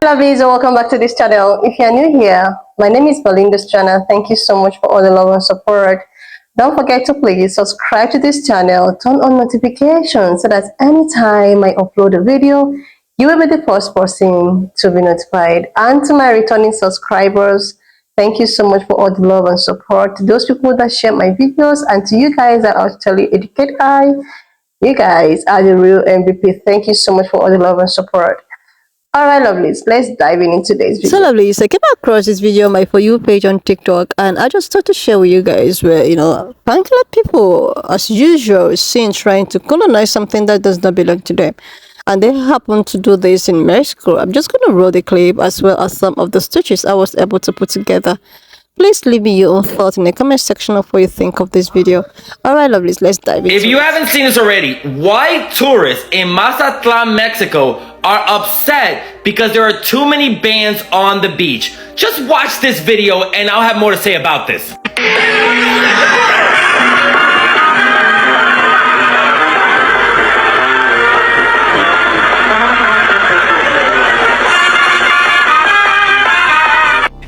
lovelies, and welcome back to this channel. If you're new here, my name is Belinda's channel. Thank you so much for all the love and support. Don't forget to please subscribe to this channel, turn on notifications so that anytime I upload a video, you will be the first person to be notified. And to my returning subscribers, thank you so much for all the love and support. To those people that share my videos, and to you guys that actually educate I, you guys are the real MVP. Thank you so much for all the love and support. Alright, lovelies, let's dive in into today's video. So, lovelies, I came across this video on my For You page on TikTok, and I just thought to share with you guys where, frankly, people, as usual, seen trying to colonize something that does not belong to them. And they happen to do this in Mexico. I'm just going to roll the clip as well as some of the stitches I was able to put together. Please leave me your own thoughts in the comment section of what you think of this video. Alright, lovelies, let's dive in. If you haven't seen this already, white tourists in Mazatlan, Mexico are upset because there are too many bands on the beach. Just watch this video and I'll have more to say about this.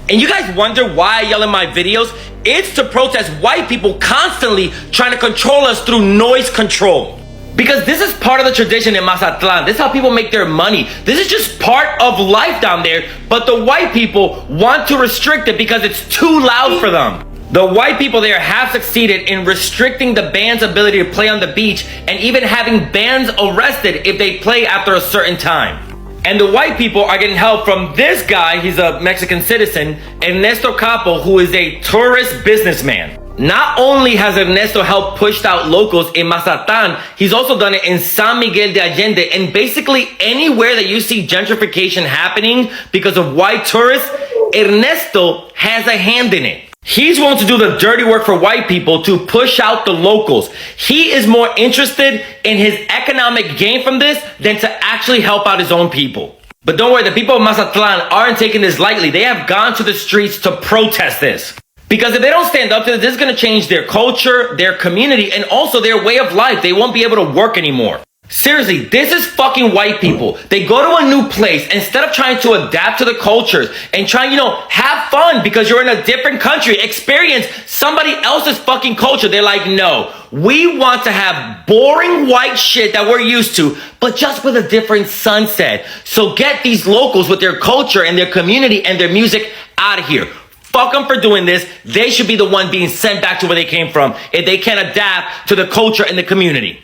And you guys wonder why I yell in my videos? It's to protest white people constantly trying to control us through noise control. Because this is part of the tradition in Mazatlan. This is how people make their money. This is just part of life down there. But the white people want to restrict it because it's too loud for them. The white people there have succeeded in restricting the band's ability to play on the beach and even having bands arrested if they play after a certain time. And the white people are getting help from this guy, he's a Mexican citizen, Ernesto Capo, who is a tourist businessman. Not only has Ernesto helped push out locals in Mazatlan, he's also done it in San Miguel de Allende, and basically anywhere that you see gentrification happening because of white tourists, Ernesto has a hand in it. He's willing to do the dirty work for white people to push out the locals. He is more interested in his economic gain from this than to actually help out his own people. But don't worry, the people of Mazatlan aren't taking this lightly. They have gone to the streets to protest this. Because if they don't stand up to this is going to change their culture, their community, and also their way of life. They won't be able to work anymore. Seriously, this is fucking white people. They go to a new place instead of trying to adapt to the cultures and trying, have fun because you're in a different country, experience somebody else's fucking culture. They're like, no, we want to have boring white shit that we're used to, but just with a different sunset. So get these locals with their culture and their community and their music out of here. Fuck them for doing this. They should be the one being sent back to where they came from if they can't adapt to the culture and the community.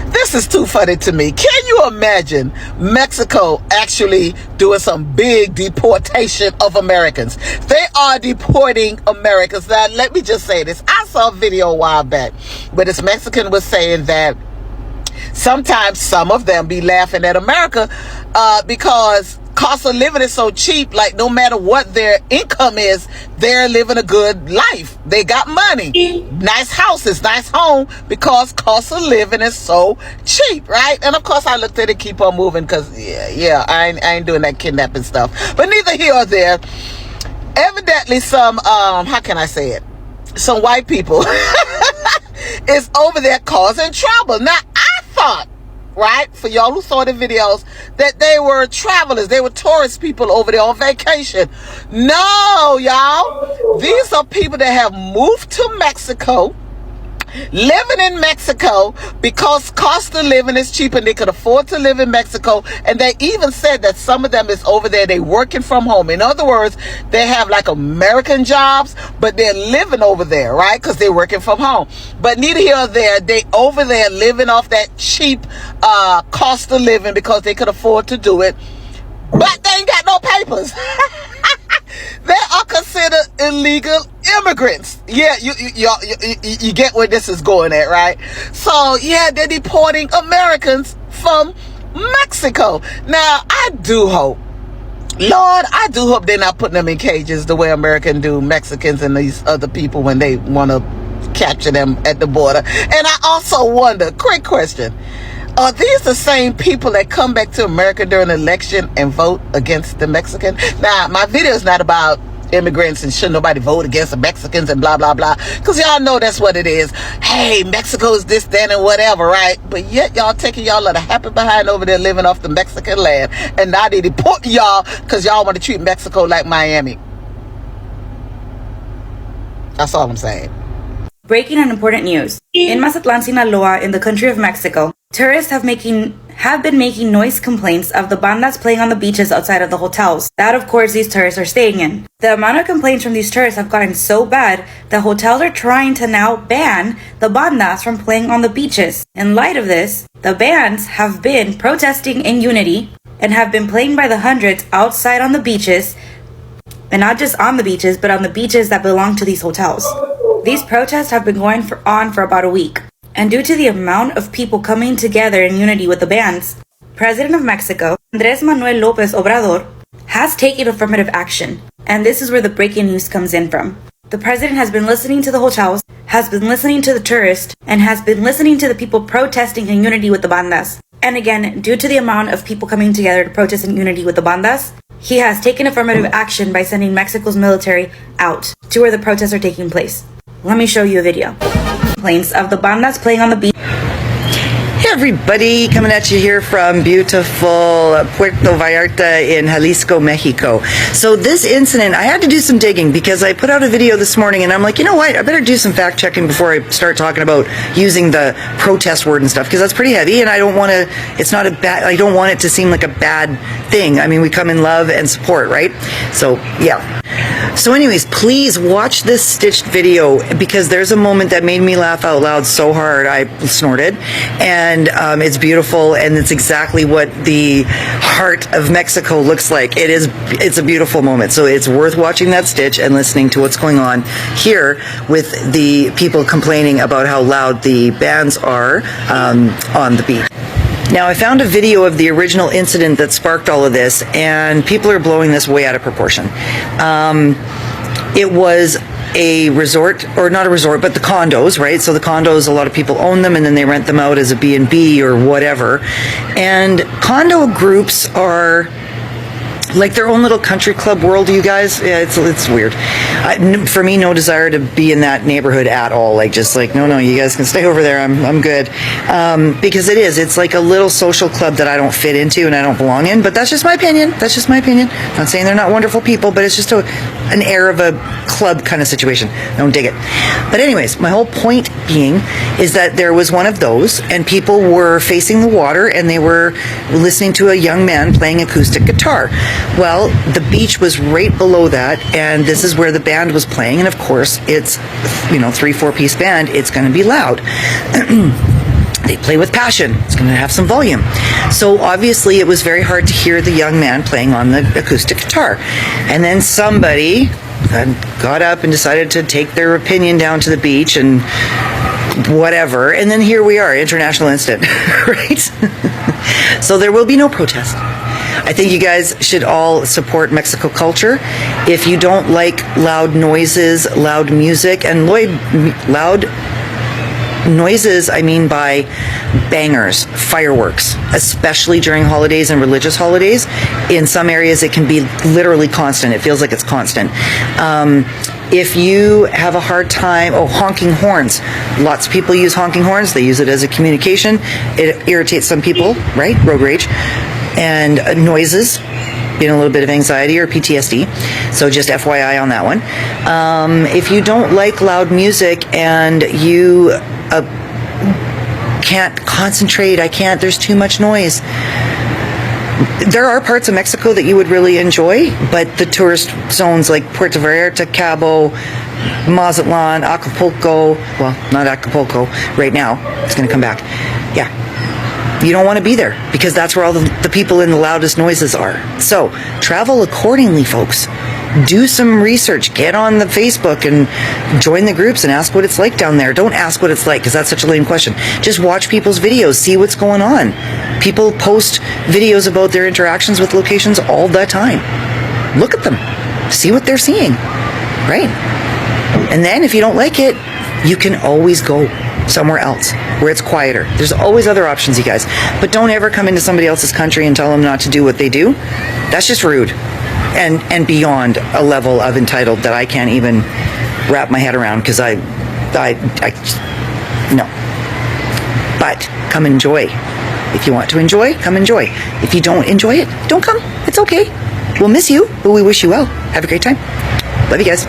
This is too funny to me. Can you imagine Mexico actually doing some big deportation of Americans? They are deporting Americans. Now, let me just say this. I saw a video a while back where this Mexican was saying that sometimes some of them be laughing at America because cost of living is so cheap. Like, no matter what their income is, they're living a good life. They got money, nice houses, nice home, because cost of living is so cheap, right? And of course I looked at it, keep on moving, because I ain't doing that kidnapping stuff. But neither here or there. Evidently some how can I say it, some white people is over there causing trouble. Now I thought, right, for y'all who saw the videos, that they were travelers, they were tourist people over there on vacation. No, y'all, these are people that have moved to Mexico, living in Mexico because cost of living is cheap and they could afford to live in Mexico. And they even said that some of them is over there, they working from home. In other words, they have like American jobs, but they're living over there, right? Because they're working from home. But neither here or there, they over there living off that cheap cost of living because they could afford to do it. But they ain't got no papers. They are considered illegal immigrants. Yeah, you get where this is going at, right? So, yeah, they're deporting Americans from Mexico. Now, I do hope, Lord, I do hope they're not putting them in cages the way Americans do Mexicans and these other people when they want to capture them at the border. And I also wonder, quick question, are these the same people that come back to America during an election and vote against the Mexican? Now, my video is not about immigrants and should nobody vote against the Mexicans and blah, blah, blah. Because y'all know that's what it is. Hey, Mexico's this, that, and whatever, right? But yet y'all taking y'all little happy behind over there living off the Mexican land. And now they deport y'all because y'all want to treat Mexico like Miami. That's all I'm saying. Breaking and important news. In Mazatlan, Sinaloa, in the country of Mexico, tourists have been making noise complaints of the bandas playing on the beaches outside of the hotels that, of course, these tourists are staying in. The amount of complaints from these tourists have gotten so bad that hotels are trying to now ban the bandas from playing on the beaches. In light of this, the bands have been protesting in unity and have been playing by the hundreds outside on the beaches, and not just on the beaches, but on the beaches that belong to these hotels. These protests have been going on for about a week. And due to the amount of people coming together in unity with the bands, President of Mexico, Andrés Manuel López Obrador, has taken affirmative action. And this is where the breaking news comes in from. The president has been listening to the hotels, has been listening to the tourists, and has been listening to the people protesting in unity with the bandas. And again, due to the amount of people coming together to protest in unity with the bandas, he has taken affirmative action by sending Mexico's military out to where the protests are taking place. Let me show you a video. Complaints of the bandas playing on the beach. Hey everybody, coming at you here from beautiful Puerto Vallarta in Jalisco, Mexico. So this incident, I had to do some digging because I put out a video this morning and I'm like, you know what, I better do some fact checking before I start talking about using the protest word and stuff, because that's pretty heavy and I don't want to, it's not a bad, I don't want it to seem like a bad thing. I mean, we come in love and support, right? So yeah. So anyways, please watch this stitched video because there's a moment that made me laugh out loud so hard I snorted, and it's beautiful and it's exactly what the heart of Mexico looks like. It's a beautiful moment, so it's worth watching that stitch and listening to what's going on here with the people complaining about how loud the bands are on the beach. Now, I found a video of the original incident that sparked all of this, and people are blowing this way out of proportion. It was a resort, or not a resort, but the condos, right? So the condos, a lot of people own them, and then they rent them out as a B&B or whatever. And condo groups are like their own little country club world, you guys. Yeah, it's weird. For me, no desire to be in that neighborhood at all. Like, just like, no, you guys can stay over there. I'm good. Because it's like a little social club that I don't fit into and I don't belong in. But that's just my opinion. I'm not saying they're not wonderful people, but it's just an air of a club kind of situation. I don't dig it. But anyways, my whole point being is that there was one of those, and people were facing the water, and they were listening to a young man playing acoustic guitar. Well, the beach was right below that, and this is where the band was playing, and of course, it's, 3-4 piece band, it's going to be loud. They play with passion. It's going to have some volume. So obviously, it was very hard to hear the young man playing on the acoustic guitar. And then somebody got up and decided to take their opinion down to the beach and whatever. And then here we are, international incident, right? So there will be no protest. I think you guys should all support Mexico culture. If you don't like loud noises, loud music, and loud noises, I mean by bangers, fireworks, especially during holidays and religious holidays. In some areas, it can be literally constant. It feels like it's constant. If you have a hard time, honking horns. Lots of people use honking horns. They use it as a communication. It irritates some people, right? Road rage. And noises, a little bit of anxiety or PTSD. So just FYI on that one. If you don't like loud music and you can't concentrate, there's too much noise. There are parts of Mexico that you would really enjoy, but the tourist zones like Puerto Vallarta, Cabo, Mazatlan, Acapulco, well, not Acapulco right now, it's going to come back. Yeah. You don't want to be there because that's where all the people in the loudest noises are. So travel accordingly, folks. Do some research. Get on the Facebook and join the groups and ask what it's like down there. Don't ask what it's like because that's such a lame question. Just watch people's videos. See what's going on. People post videos about their interactions with locations all the time. Look at them. See what they're seeing. Right? And then if you don't like it, you can always go somewhere else where it's quieter. There's always other options, you guys. But don't ever come into somebody else's country and tell them not to do what they do. That's just rude. and beyond a level of entitled that I can't even wrap my head around, because I no. But come enjoy. If you want to enjoy, come enjoy. If you don't enjoy it, don't come. It's okay. We'll miss you, but we wish you well. Have a great time. Love you guys.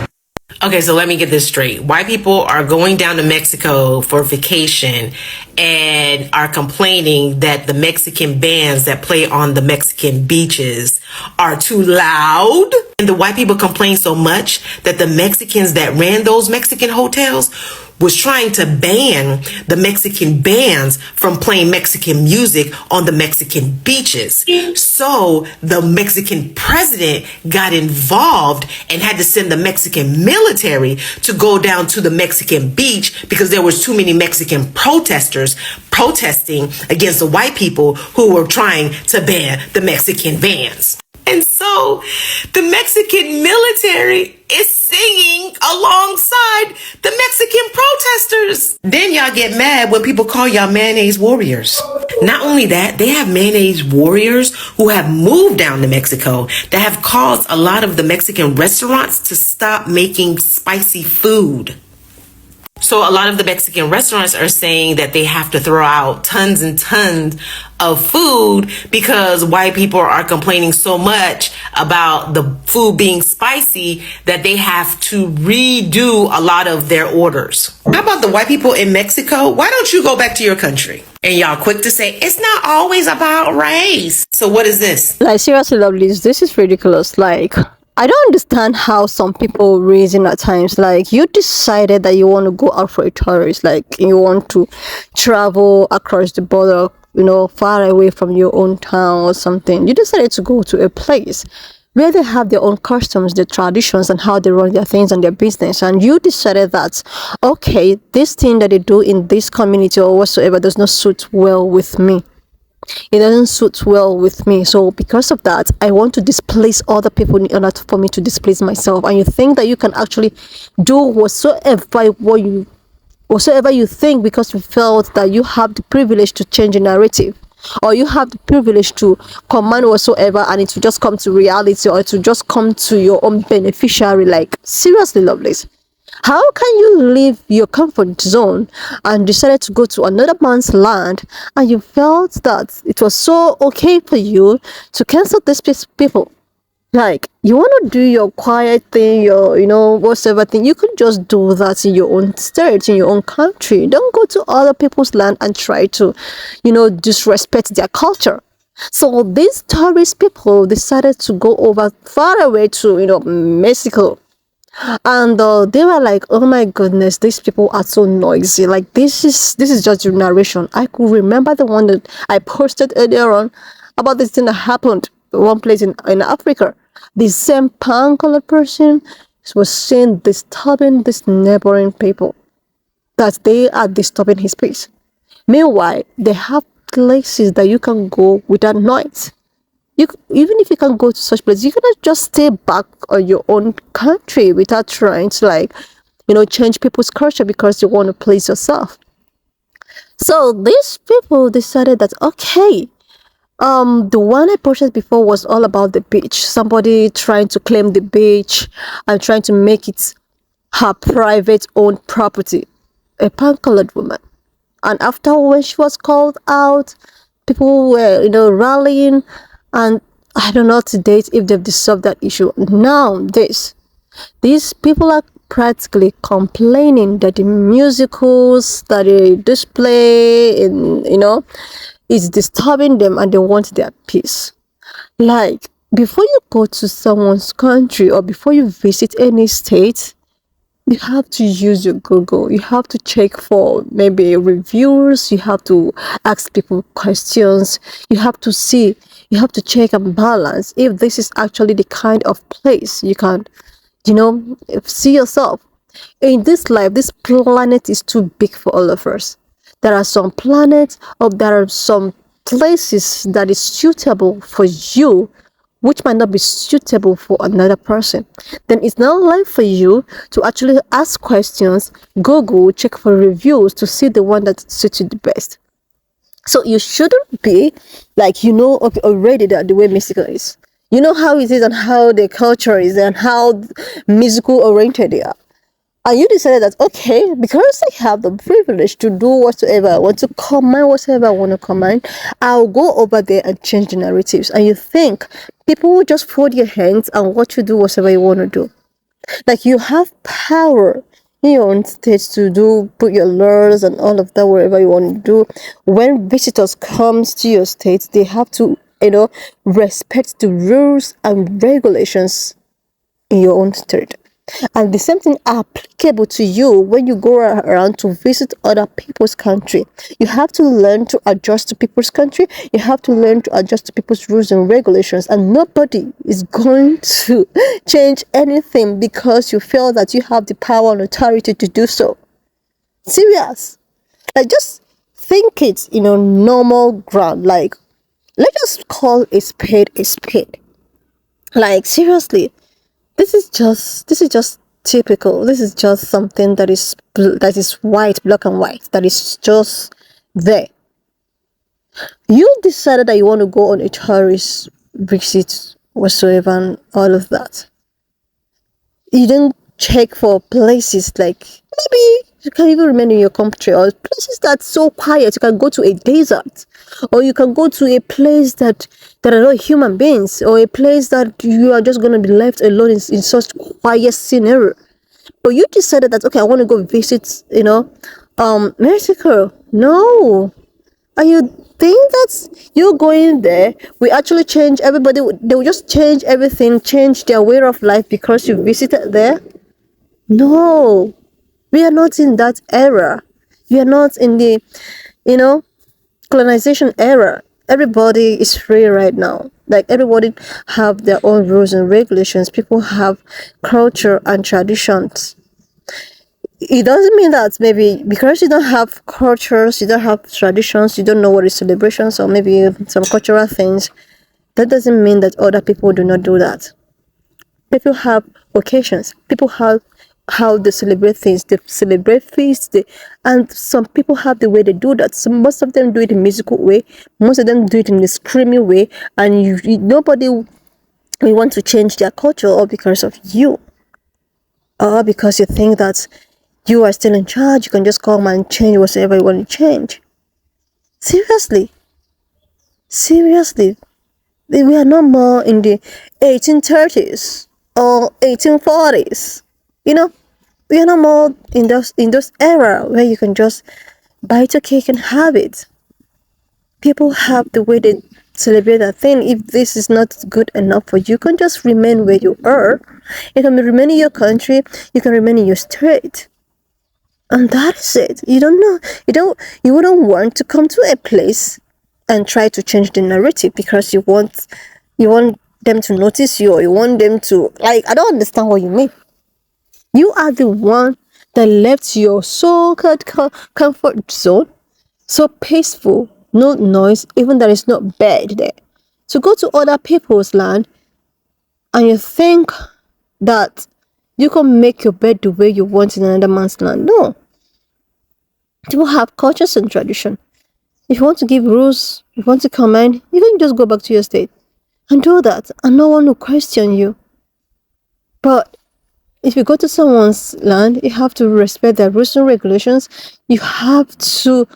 Okay, so let me get this straight. White people are going down to Mexico for vacation and are complaining that the Mexican bands that play on the Mexican beaches are too loud. And the white people complain so much that the Mexicans that ran those Mexican hotels was trying to ban the Mexican bands from playing Mexican music on the Mexican beaches. So the Mexican president got involved and had to send the Mexican military to go down to the Mexican beach because there was too many Mexican protesters protesting against the white people who were trying to ban the Mexican bands. And so the Mexican military is singing alongside the Mexican protesters. Then y'all get mad when people call y'all mayonnaise warriors. Not only that, they have mayonnaise warriors who have moved down to Mexico that have caused a lot of the Mexican restaurants to stop making spicy food. So a lot of the Mexican restaurants are saying that they have to throw out tons and tons of food because white people are complaining so much about the food being spicy that they have to redo a lot of their orders. How about the white people in Mexico? Why don't you go back to your country? And y'all quick to say, it's not always about race. So what is this? Like, seriously, lovelies, this is ridiculous. Like, I don't understand how some people reason at times. Like, you decided that you want to go out for a tourist, like you want to travel across the border, far away from your own town or something. You decided to go to a place where they have their own customs, their traditions, and how they run their things and their business. And you decided that, okay, this thing that they do in this community or whatsoever does not suit well with me. It doesn't suit well with me. So because of that, I want to displace other people in order for me to displace myself. And you think that you can actually do whatsoever you think because you felt that you have the privilege to change a narrative, or you have the privilege to command whatsoever, and it will just come to reality, or it will just come to your own beneficiary. Like, seriously, lovelies, how can you leave your comfort zone and decided to go to another man's land, and you felt that it was so okay for you to cancel these people? Like, you want to do your quiet thing, your whatever thing, you could just do that in your own state, in your own country. Don't go to other people's land and try to disrespect their culture. So these tourist people decided to go over far away to Mexico. And they were like, oh my goodness, these people are so noisy. Like, this is just your narration. I could remember the one that I posted earlier on about this thing that happened one place in Africa. The same pan-colored person was seen disturbing these neighboring people, that they are disturbing his peace. Meanwhile, they have places that you can go without noise. Even if you can go to such places, you cannot just stay back on your own country without trying to change people's culture because you want to please yourself. So these people decided that, okay, the one I posted before was all about the beach. Somebody trying to claim the beach and trying to make it her private own property. A pan-colored woman. And after, when she was called out, people were, rallying. And I don't know to date if they've dissolved that issue. Now, these people are practically complaining that the musicals that they display is disturbing them, and they want their peace. Like, before you go to someone's country or before you visit any state, you have to use your Google. You have to check for maybe reviews. You have to ask people questions. You have to check and balance if this is actually the kind of place you can, see yourself. In this life, this planet is too big for all of us. There are some planets, or there are some places that is suitable for you, which might not be suitable for another person. Then it's not life for you to actually ask questions, Google, check for reviews to see the one that suits you the best. So you shouldn't be like, already that the way Mexico is. You know how it is and how the culture is and how musical oriented they are. And you decided that, okay, because I have the privilege to do whatsoever I want, to command whatever I want to command, I'll go over there and change the narratives. And you think people will just fold your hands and watch you do whatever you want to do. Like, you have power in your own state to put your laws and all of that wherever you want to do. When visitors comes to your state, they have to, respect the rules and regulations in your own state. And the same thing applicable to you when you go around to visit other people's country. You have to learn to adjust to people's country. You have to learn to adjust to people's rules and regulations. And nobody is going to change anything because you feel that you have the power and authority to do so. Serious. Like, just think it, normal ground. Like, let's just call a spade a spade. Like, seriously. This is just typical. This is just something that is white, black and white. That is just there. You decided that you want to go on a tourist visit whatsoever and all of that. You didn't check for places like, maybe you can even remain in your country, or places that's so quiet. You can go to a desert, or you can go to a place that are not human beings, or a place that you are just going to be left alone in such quiet scenario. But you decided that, okay, I want to go visit, Mexico. No. And you think that you're going there, we actually change everybody, they will just change everything, change their way of life because you visited there? No. We are not in that era. We are not in the, colonization era. Everybody is free right now. Like, everybody have their own rules and regulations. People have culture and traditions. It doesn't mean that maybe because you don't have cultures, you don't have traditions, you don't know what is celebrations or maybe some cultural things, that doesn't mean that other people do not do that. People have occasions. People have how they celebrate things. They celebrate feasts. And some people have the way they do that. So most of them do it in a musical way. Most of them do it in a screaming way. And nobody will want to change their culture all because of you. Or because you think that you are still in charge. You can just come and change whatever you want to change. Seriously. Seriously. We are no more in the 1830s or 1840s. We are no more in those era where you can just bite a cake and have it. People have the way they celebrate that thing. If this is not good enough for you, you can just remain where you are. You can remain in your country. You can remain in your state. And that is it. You wouldn't want to come to a place and try to change the narrative because you want them to notice you, or you want them to, like, I don't understand what you mean. You are the one that left your so-called comfort zone, so peaceful, no noise, even there is no bed there, to go to other people's land, and you think that you can make your bed the way you want in another man's land. No. People have cultures and tradition. If you want to give rules, if you want to command, you can just go back to your state and do that, and no one will question you. But if you go to someone's land, you have to respect their rules and regulations. You have to,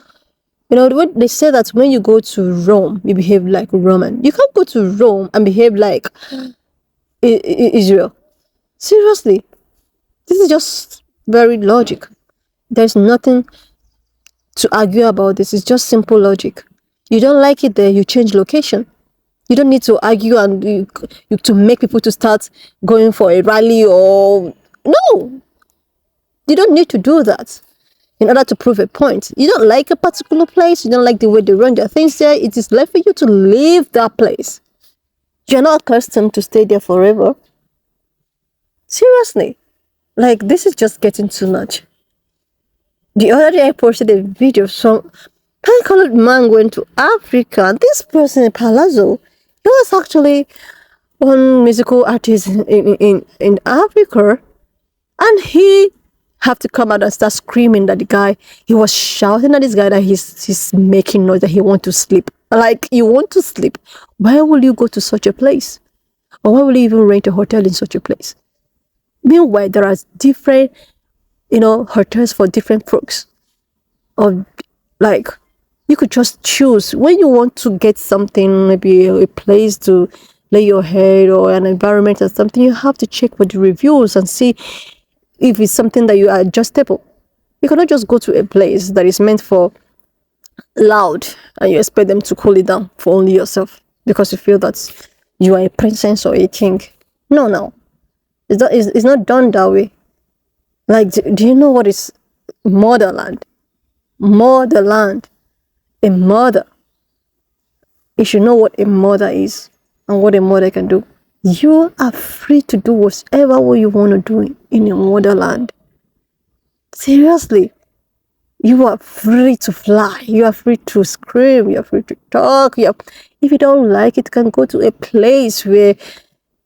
they say that when you go to Rome, you behave like Roman. You can't go to Rome and behave like Israel. Seriously. This is just very logic. There's nothing to argue about this. It's just simple logic. You don't like it there, you change location. You don't need to argue and you to make people to start going for a rally or... No! You don't need to do that in order to prove a point. You don't like a particular place, you don't like the way they run their things there, it is left for you to leave that place. You're not accustomed to stay there forever. Seriously. Like, this is just getting too much. The other day I posted a video of some colored man going to Africa. This person in Palazzo, he was actually one musical artist in Africa, and he have to come out and start screaming that the guy, he was shouting at this guy that he's making noise, that he want to sleep. Like, you want to sleep? Why will you go to such a place? Or why will you even rent a hotel in such a place? Meanwhile, there are different, hotels for different folks. Or like, you could just choose when you want to get something, maybe a place to lay your head or an environment or something. You have to check with the reviews and see if it's something that you are adjustable. You cannot just go to a place that is meant for loud and you expect them to cool it down for only yourself because you feel that you are a princess or a king. No, it's not done that way. Like, do you know what is motherland? Motherland. A mother. You should know what a mother is and what a mother can do. You are free to do whatever you want to do in a motherland. Seriously. You are free to fly. You are free to scream. You are free to talk. If you don't like it, you can go to a place where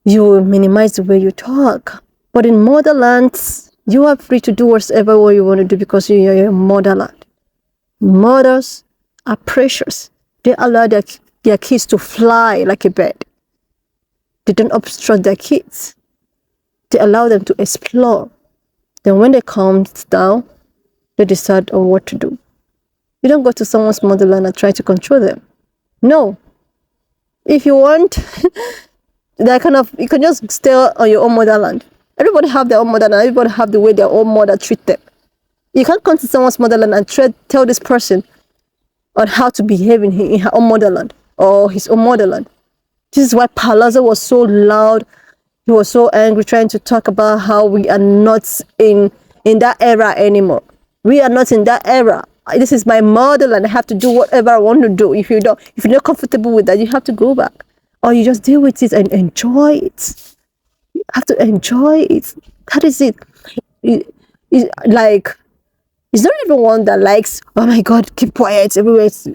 you minimize the way you talk. But in motherlands, you are free to do whatever you want to do because you are a motherland. Mothers are precious. They allow their kids to fly like a bird. They don't obstruct their kids. They allow them to explore. Then when they come down, they decide on what to do. You don't go to someone's motherland and try to control them. No. If you want, you can just stay on your own motherland. Everybody have their own motherland. Everybody have the way their own mother treat them. You can't come to someone's motherland and tell this person on how to behave in her own motherland or his own motherland. This is why Palazzo was so loud. He was so angry, trying to talk about how we are not in that era anymore. We are not in that era. This is my motherland. I have to do whatever I want to do. If you're not comfortable with that, you have to go back. Or you just deal with it and enjoy it. You have to enjoy it. That is it. It's not even one that likes, oh my God, keep quiet, everywhere's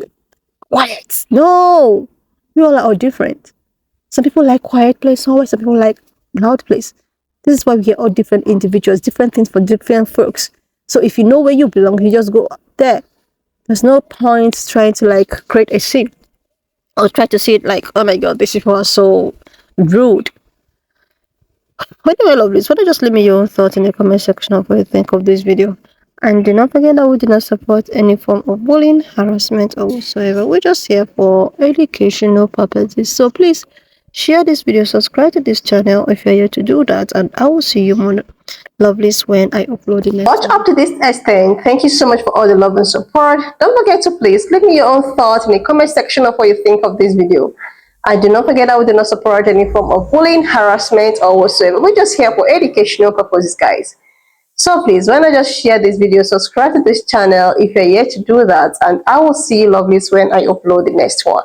quiet. No. We all are different. Some people like quiet place, some people like loud place. This is why we are all different individuals, different things for different folks. So if you know where you belong, you just go there. There's no point trying to create a scene or try to see it like, oh my God, these people are so rude. Anyway, lovelies, why don't you just leave me your own thoughts in the comment section of what you think of this video. And do not forget that we do not support any form of bullying, harassment, or whatsoever. We're just here for educational purposes. So please share this video, subscribe to this channel if you're here to do that, and I will see you more lovelies when I upload the next Watch one. up to this extent. Thank you so much for all the love and support. Don't forget to please leave me your own thoughts in the comment section of what you think of this video. And do not forget that we do not support any form of bullying, harassment, or whatsoever. We're just here for educational purposes, guys. So please, why not just share this video, subscribe to this channel if you're yet to do that, and I will see you lovelies when I upload the next one.